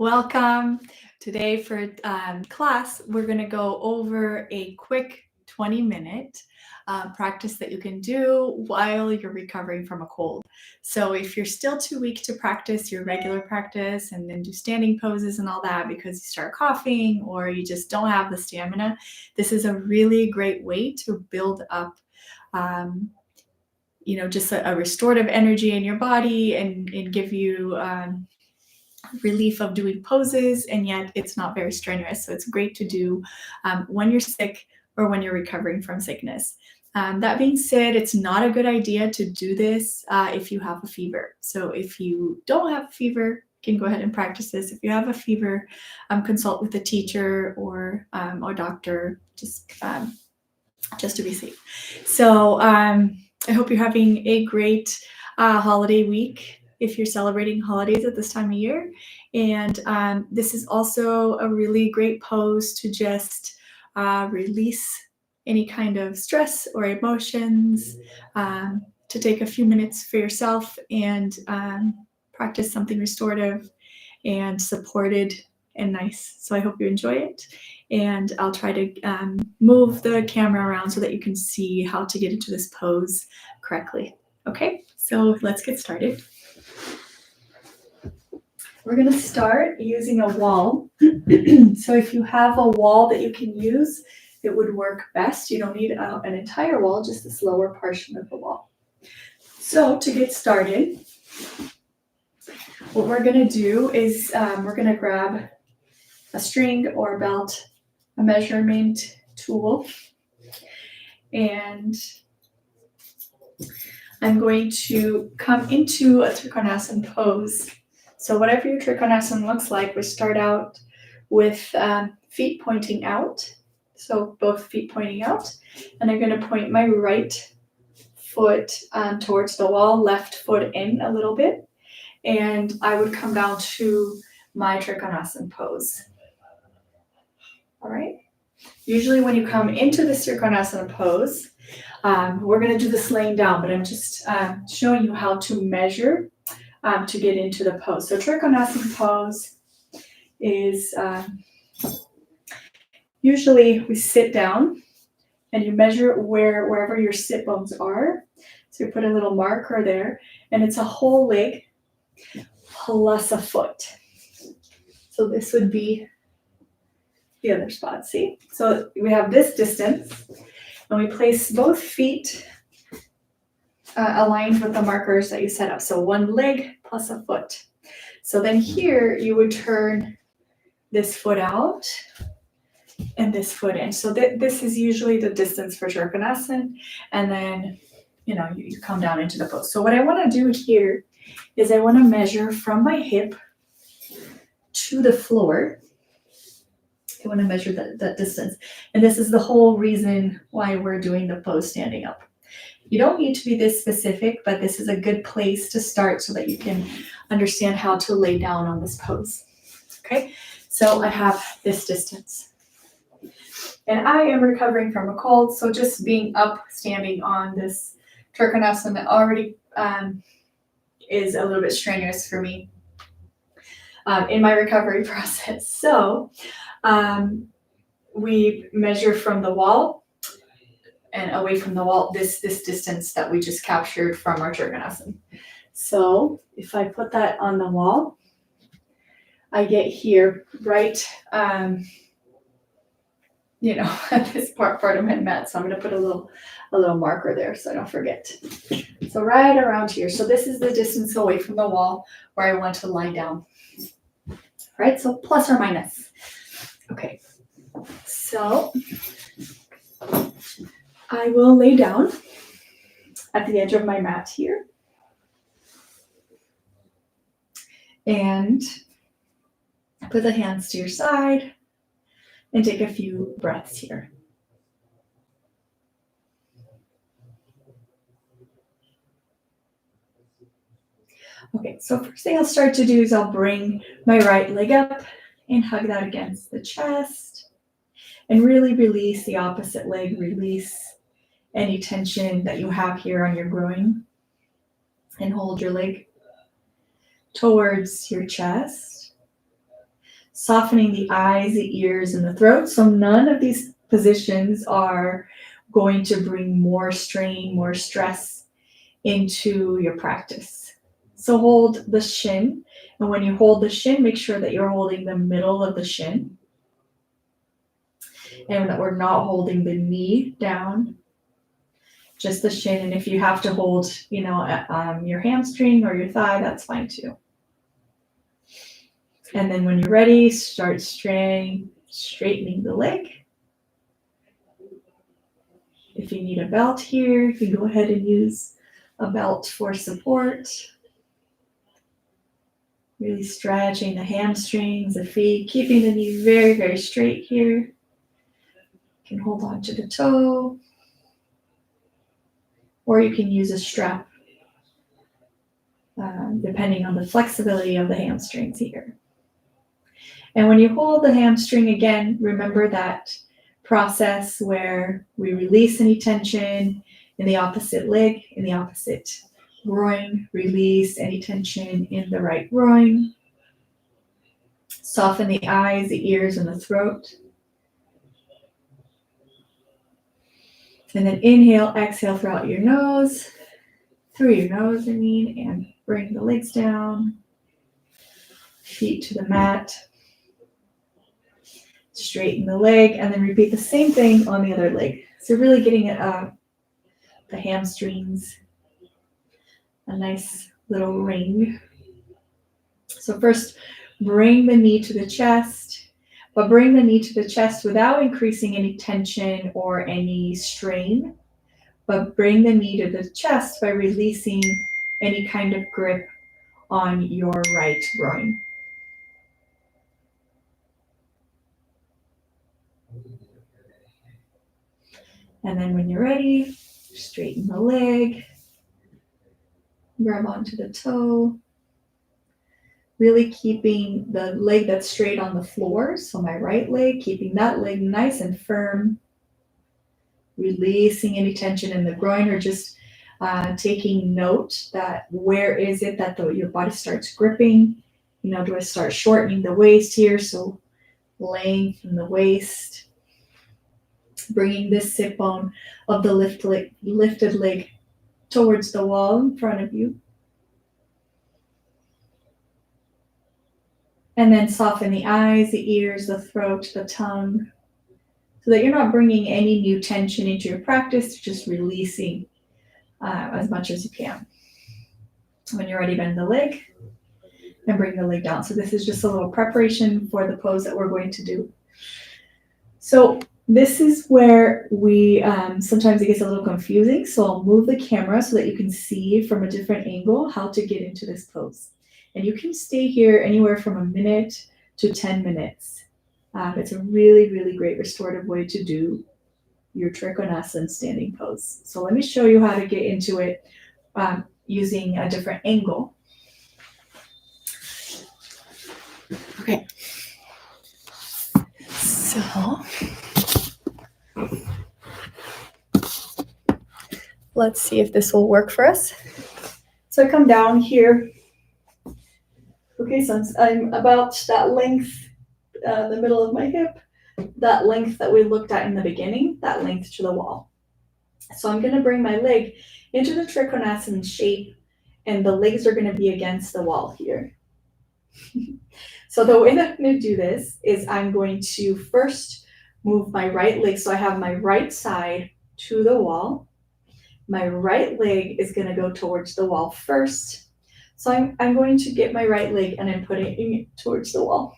Welcome. Today for class, we're going to go over a quick 20-minute practice that you can do while you're recovering from a cold. So if you're still too weak to practice your regular practice and then do standing poses and all that because you start coughing or you just don't have the stamina, this is a really great way to build up just a restorative energy in your body and give you relief of doing poses, and yet it's not very strenuous. So it's great to do when you're sick or when you're recovering from sickness. That being said, it's not a good idea to do this if you have a fever. So if you don't have a fever, you can go ahead and practice this. If you have a fever, consult with a teacher or doctor, just to be safe. So I hope you're having a great holiday week if you're celebrating holidays at this time of year. And this is also a really great pose to just release any kind of stress or emotions, to take a few minutes for yourself and practice something restorative and supported and nice. So I hope you enjoy it. And I'll try to move the camera around so that you can see how to get into this pose correctly. Okay, so let's get started. We're going to start using a wall. So if you have a wall that you can use, it would work best. You don't need an entire wall, just this lower portion of the wall. So to get started, what we're going to do is we're going to grab a string or a belt, a measurement tool, and I'm going to come into a Trikonasana pose. So whatever your Trikonasana looks like, we start out with feet pointing out. So both feet pointing out. And I'm going to point my right foot towards the wall, left foot in a little bit. And I would come down to my Trikonasana pose. All right. Usually when you come into the Trikonasana pose, we're going to do this laying down, but I'm just showing you how to measure to get into the pose. So Trikonasana pose is usually we sit down and you measure wherever your sit bones are. So you put a little marker there, and it's a whole leg plus a foot. So this would be the other spot, see? So we have this distance, and we place both feet aligned with the markers that you set up. So one leg plus a foot. So then here you would turn this foot out and this foot in. So this is usually the distance for Trikonasana, and then you come down into the pose. So what I want to do here is I want to measure from my hip to the floor. I want to measure that distance. And this is the whole reason why we're doing the pose standing up. You don't need to be this specific, but this is a good place to start so that you can understand how to lay down on this pose. Okay, so I have this distance. And I am recovering from a cold, so just being up, standing on this Trikonasana already is a little bit strenuous for me in my recovery process. So we measure from the wall and away from the wall this distance that we just captured from our Trikonasana. So if I put that on the wall, I get here right at this part of my mat. So I'm going to put a little marker there so I don't forget. So right around here. So this is the distance away from the wall where I want to lie down. Right? So plus or minus. Okay. So I will lay down at the edge of my mat here. And put the hands to your side and take a few breaths here. Okay, so first thing I'll start to do is I'll bring my right leg up and hug that against the chest and really release the opposite leg, release any tension that you have here on your groin, and hold your leg towards your chest Softening the eyes, the ears, and the throat. So none of these positions are going to bring more strain, more stress into your practice. So hold the shin. And when you hold the shin, make sure that you're holding the middle of the shin and that we're not holding the knee down, just the shin. And if you have to hold, your hamstring or your thigh, that's fine too. And then when you're ready, start straightening the leg. If you need a belt here, you can go ahead and use a belt for support. Really stretching the hamstrings, the feet, keeping the knee very, very straight here. You can hold on to the toe, or you can use a strap, depending on the flexibility of the hamstrings here. And when you hold the hamstring again, remember that process where we release any tension in the opposite leg, in the opposite groin, release any tension in the right groin. Soften the eyes, the ears, and the throat. And then inhale, exhale through your nose, and bring the legs down, feet to the mat. Straighten the leg, and then repeat the same thing on the other leg. So really getting the hamstrings a nice little ring. So first, bring the knee to the chest, but bring the knee to the chest without increasing any tension or any strain, but bring the knee to the chest by releasing any kind of grip on your right groin. And then when you're ready, straighten the leg, grab onto the toe, really keeping the leg that's straight on the floor. So my right leg, keeping that leg nice and firm, releasing any tension in the groin, or just taking note that where is it that your body starts gripping. Do I start shortening the waist here? So lengthen the waist, bringing this sit bone of the lifted leg towards the wall in front of you. And then soften the eyes, the ears, the throat, the tongue, so that you're not bringing any new tension into your practice, just releasing as much as you can. When you're ready, bend the leg and bring the leg down. So this is just a little preparation for the pose that we're going to do. So this is where we sometimes it gets a little confusing. So I'll move the camera so that you can see from a different angle how to get into this pose. And you can stay here anywhere from a minute to 10 minutes. It's a really, really great restorative way to do your Trikonasana standing pose. So let me show you how to get into it using a different angle. Okay. So let's see if this will work for us. So I come down here. Okay, so I'm about that length, the middle of my hip, that length that we looked at in the beginning, that length to the wall. So I'm going to bring my leg into the Trikonasana shape, and the legs are going to be against the wall here. So the way that I'm going to do this is I'm going to first move my right leg. So I have my right side to the wall. My right leg is going to go towards the wall first. So I'm going to get my right leg and I'm putting it towards the wall.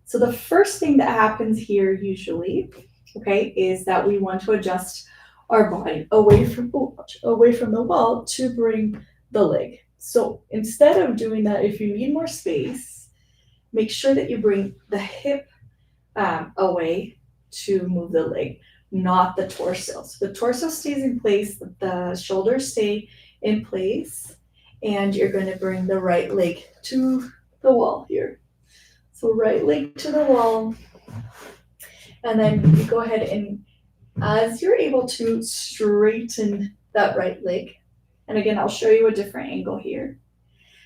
So the first thing that happens here usually, okay, is that we want to adjust our body away from the wall to bring the leg. So instead of doing that, if you need more space, make sure that you bring the hip away to move the leg, not the torso. So the torso stays in place, the shoulders stay in place, and you're going to bring the right leg to the wall here. So right leg to the wall, and then you go ahead and as you're able to straighten that right leg, and again, I'll show you a different angle here.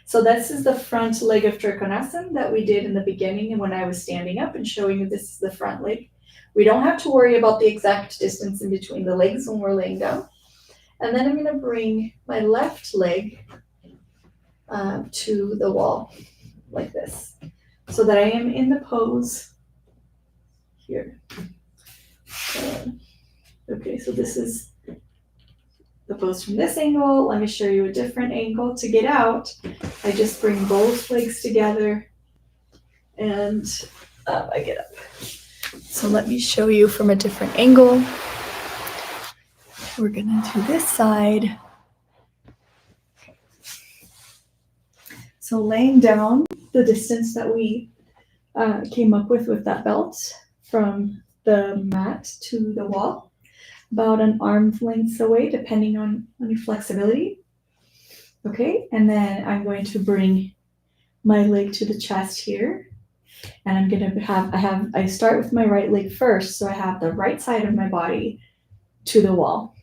So this is the front leg of Trikonasana that we did in the beginning and when I was standing up and showing you this is the front leg. We don't have to worry about the exact distance in between the legs when we're laying down. And then I'm going to bring my left leg to the wall like this so that I am in the pose here. Okay, so this is the pose from this angle. Let me show you a different angle. To get out, I just bring both legs together and I get up. So let me show you from a different angle. We're gonna do this side. So laying down the distance that we came up with that belt from the mat to the wall, about an arm's length away, depending on your flexibility. Okay, and then I'm going to bring my leg to the chest here. And I'm gonna I start with my right leg first, so I have the right side of my body to the wall.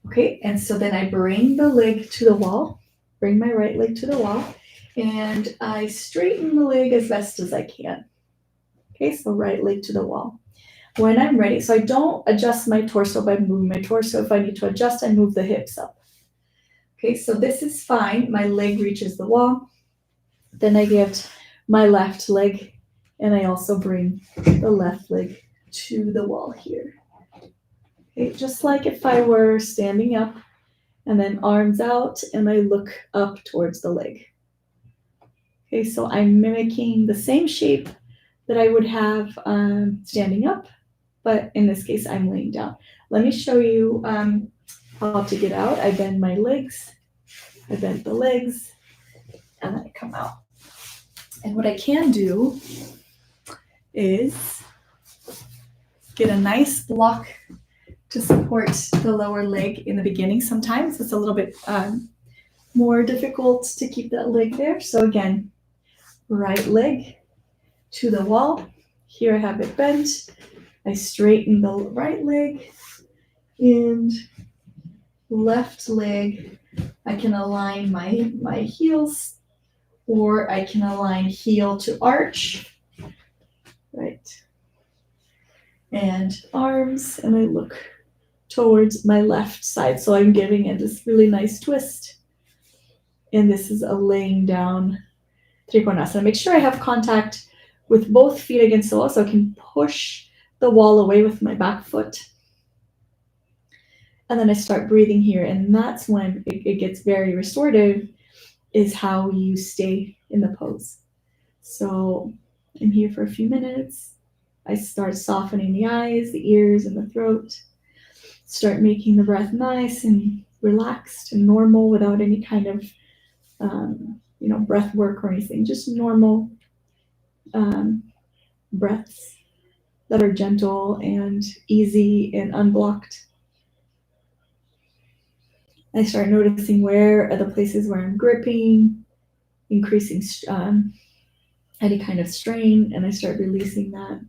Okay, and so then I bring the leg to the wall, bring my right leg to the wall, and I straighten the leg as best as I can. Okay, so right leg to the wall. When I'm ready, so I don't adjust my torso by moving my torso. If I need to adjust, I move the hips up. Okay, so this is fine. My leg reaches the wall. Then I get my left leg, and I also bring the left leg to the wall here. Okay, just like if I were standing up, and then arms out, and I look up towards the leg. Okay, so I'm mimicking the same shape that I would have standing up, but in this case, I'm laying down. Let me show you how to get out. I bend my legs, I bend the legs, and then I come out. And what I can do is get a nice block to support the lower leg in the beginning. Sometimes it's a little bit more difficult to keep that leg there. So again, right leg to the wall. Here I have it bent. I straighten the right leg and left leg. I can align my heels, or I can align heel to arch, right? And arms, and I look towards my left side. So I'm giving it this really nice twist. And this is a laying down Trikonasana. Make sure I have contact with both feet against the wall so I can push the wall away with my back foot. And then I start breathing here, and that's when it gets very restorative, is how you stay in the pose. So I'm here for a few minutes. I start softening the eyes, the ears, and the throat. Start making the breath nice and relaxed and normal without any kind of breath work or anything, just normal breaths that are gentle and easy and unblocked. I start noticing where are the places where I'm gripping, increasing any kind of strain, and I start releasing that.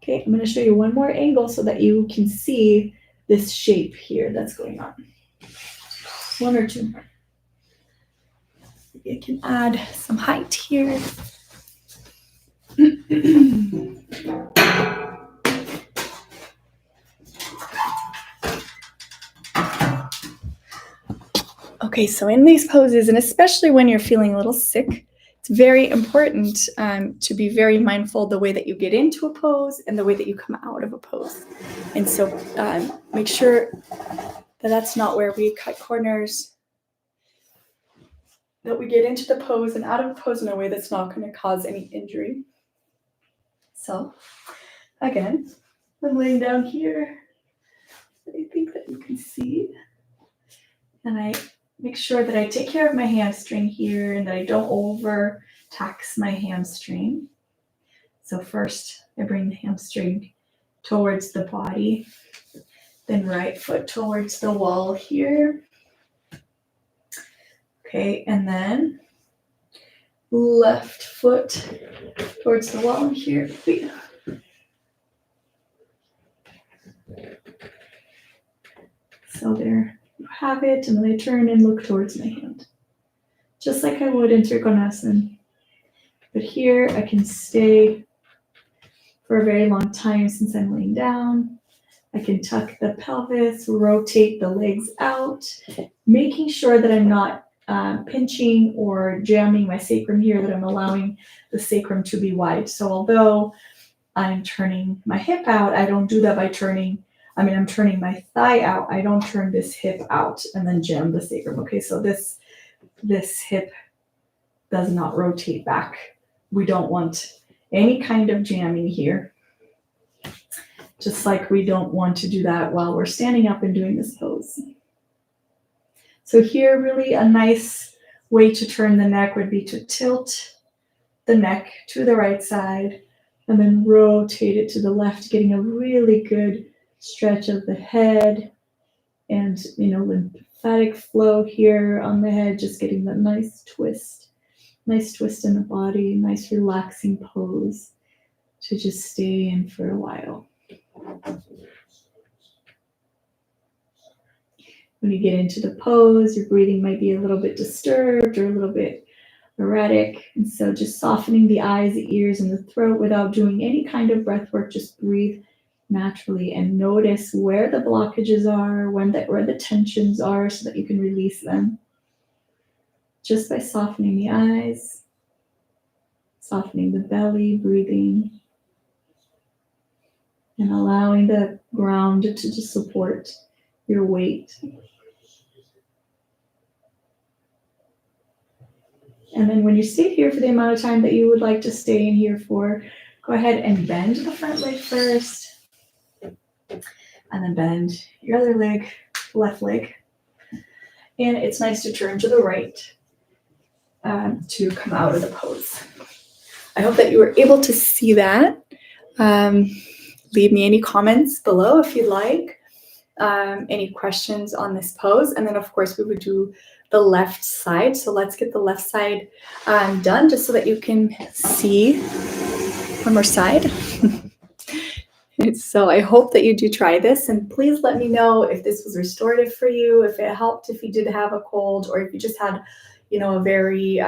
Okay, I'm going to show you one more angle so that you can see this shape here that's going on. One or two more. You can add some height here. Okay, so in these poses, and especially when you're feeling a little sick, it's very important to be very mindful the way that you get into a pose and the way that you come out of a pose. And so make sure that that's not where we cut corners, that we get into the pose and out of the pose in a way that's not going to cause any injury. So again, I'm laying down here. I think that you can see. And I make sure that I take care of my hamstring here and that I don't over tax my hamstring. So first I bring the hamstring towards the body, then right foot towards the wall here. Okay, and then left foot towards the wall here. So there you have it, and then I turn and look towards my hand, just like I would in Trikonasana. But here I can stay for a very long time since I'm laying down. I can tuck the pelvis, rotate the legs out, making sure that I'm not pinching or jamming my sacrum here, that I'm allowing the sacrum to be wide. So although I'm turning my hip out, I don't do that by I'm turning my thigh out. I don't turn this hip out and then jam the sacrum. Okay, so this hip does not rotate back. We don't want any kind of jamming here. Just like we don't want to do that while we're standing up and doing this pose. So here, really a nice way to turn the neck would be to tilt the neck to the right side and then rotate it to the left, getting a really good stretch of the head and, lymphatic flow here on the head, just getting that nice twist in the body, nice relaxing pose to just stay in for a while. When you get into the pose, your breathing might be a little bit disturbed or a little bit erratic. And so just softening the eyes, the ears, and the throat without doing any kind of breath work, just breathe naturally and notice where the blockages are, where the tensions are so that you can release them. Just by softening the eyes, softening the belly, breathing, and allowing the ground to just support your weight. And then when you stay here for the amount of time that you would like to stay in here for, go ahead and bend the front leg first. And then bend your other leg, left leg. And it's nice to turn to the right to come out of the pose. I hope that you were able to see that. Leave me any comments below if you'd like. Any questions on this pose. And then, of course, we would do the left side. So let's get the left side done just so that you can see one more side. So I hope that you do try this, and please let me know if this was restorative for you, if it helped, if you did have a cold, or if you just had, a very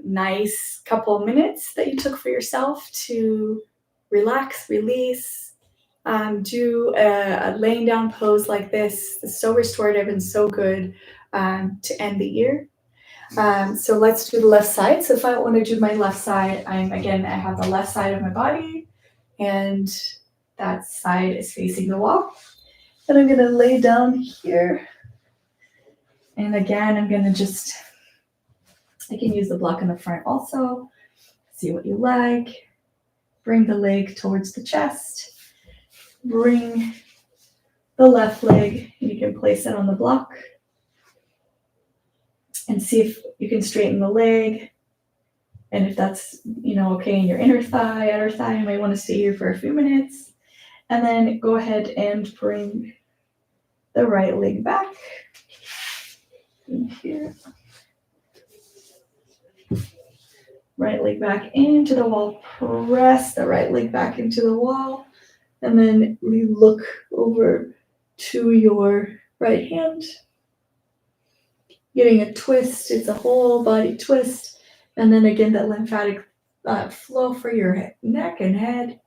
nice couple minutes that you took for yourself to relax, release, do a laying down pose like this. It's so restorative and so good to end the year. So let's do the left side. So if I want to do my left side, I have the left side of my body, and that side is facing the wall. And I'm going to lay down here. And again, I'm going to I can use the block in the front also. See what you like. Bring the leg towards the chest. Bring the left leg, and you can place it on the block. And see if you can straighten the leg. And if that's, okay in your inner thigh, outer thigh, you might want to stay here for a few minutes. And then go ahead and bring the right leg back in here. Right leg back into the wall. Press the right leg back into the wall. And then we look over to your right hand. Getting a twist. It's a whole body twist. And then again, that lymphatic flow for your neck and head.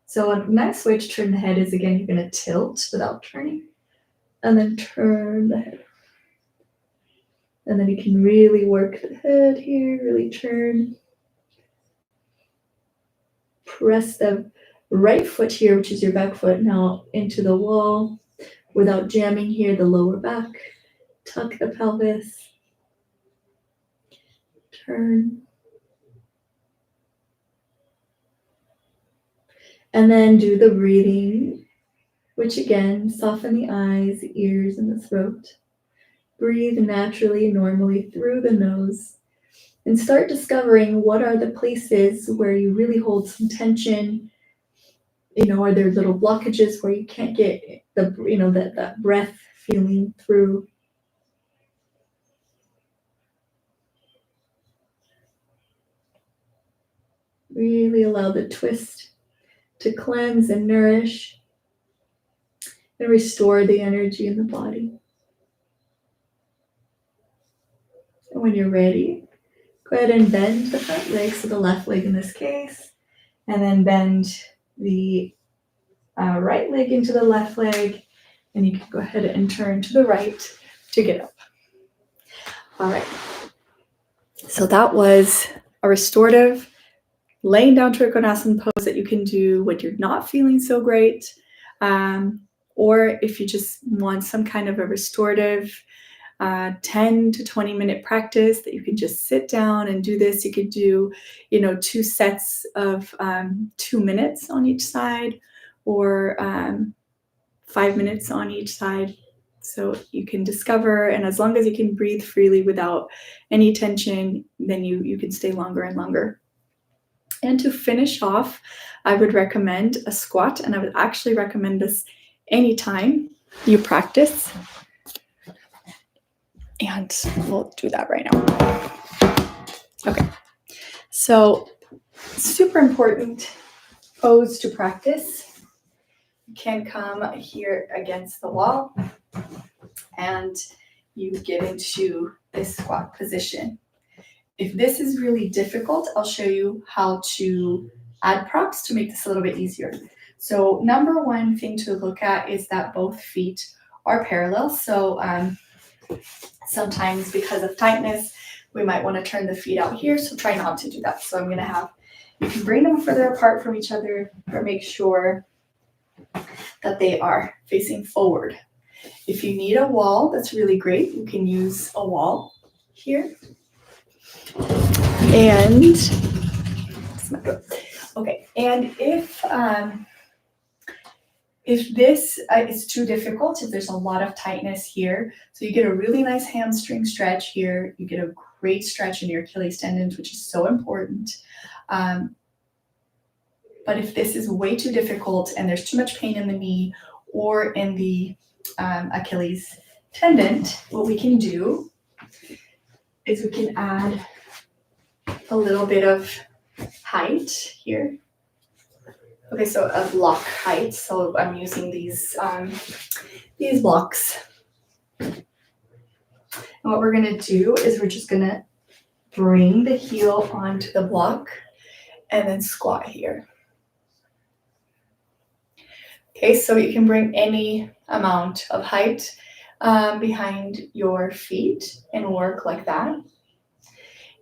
So a nice way to turn the head is, again, you're going to tilt without turning. And then turn the head. And then you can really work the head here, really turn. Press the right foot here, which is your back foot, now into the wall without jamming here, the lower back. Tuck the pelvis. Turn. And then do the breathing, which again, soften the eyes, the ears, and the throat. Breathe naturally, normally through the nose. And start discovering what are the places where you really hold some tension. Are there little blockages where you can't get that breath feeling through? Really allow the twist to cleanse and nourish. and restore the energy in the body. And when you're ready, go ahead and bend the front leg, so the left leg in this case, and then bend the right leg into the left leg, and you can go ahead and turn to the right to get up. All right. So that was a restorative laying down Trikonasana pose that you can do when you're not feeling so great, or if you just want some kind of a restorative 10 to 20 minute practice that you can just sit down and do this. You could do, 2 sets of 2 minutes on each side, or 5 minutes on each side. So you can discover, and as long as you can breathe freely without any tension, then you can stay longer and longer. And to finish off, I would recommend a squat, and I would actually recommend this anytime you practice. And we'll do that right now. Okay, so super important pose to practice. You can come here against the wall and you get into this squat position. If this is really difficult, I'll show you how to add props to make this a little bit easier. So number one thing to look at is that both feet are parallel. So sometimes because of tightness, we might want to turn the feet out here. So try not to do that. So I'm going to have, you can bring them further apart from each other, or make sure that they are facing forward. If you need a wall, that's really great. You can use a wall here. And okay, and if this is too difficult, if there's a lot of tightness here, so you get a really nice hamstring stretch here, you get a great stretch in your Achilles tendons, which is so important. But if this is way too difficult and there's too much pain in the knee or in the Achilles tendon, what we can do is we can add a little bit of height here. Okay, so a block height. So I'm using these blocks. And what we're gonna do is we're just gonna bring the heel onto the block and then squat here. Okay, so you can bring any amount of height behind your feet and work like that.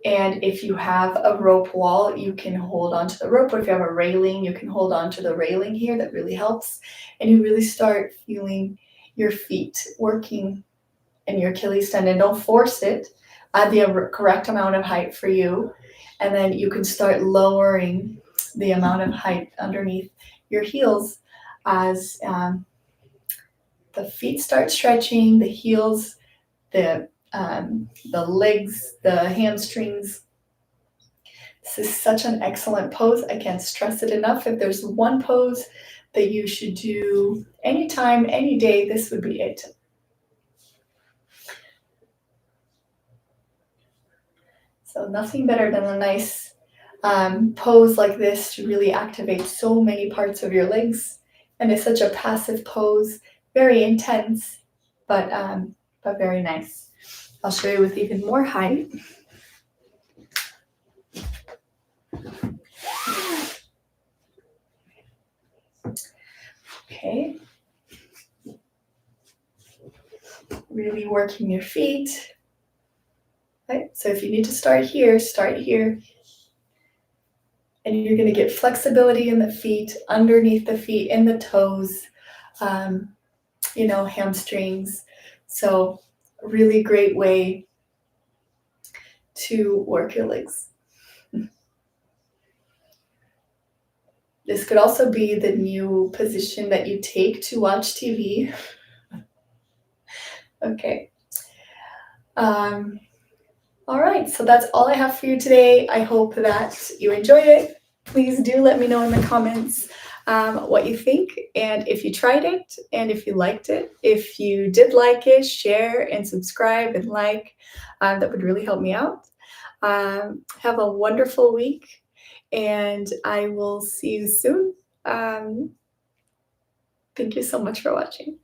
And if you have a rope wall, you can hold onto the rope, or if you have a railing, you can hold onto the railing here. That really helps. And you really start feeling your feet working in your Achilles tendon. Don't force it. Add the correct amount of height for you. And then you can start lowering the amount of height underneath your heels as the feet start stretching, the heels, the legs, the hamstrings. This is such an excellent pose. I can't stress it enough. If there's one pose that you should do anytime, any day, this would be it. So nothing better than a nice pose like this to really activate so many parts of your legs. And it's such a passive pose, very intense, but very nice. I'll show you with even more height. Okay. Really working your feet. Okay. So if you need to start here, start here. And you're going to get flexibility in the feet, underneath the feet, in the toes, hamstrings. So really great way to work your legs. This could also be the new position that you take to watch TV. Okay. All right, so that's all I have for you today. I hope that you enjoyed it. Please do let me know in the comments what you think, and if you tried it, and if you liked it. If you did like it, share and subscribe and like. That would really help me out. Have a wonderful week, and I will see you soon. Thank you so much for watching.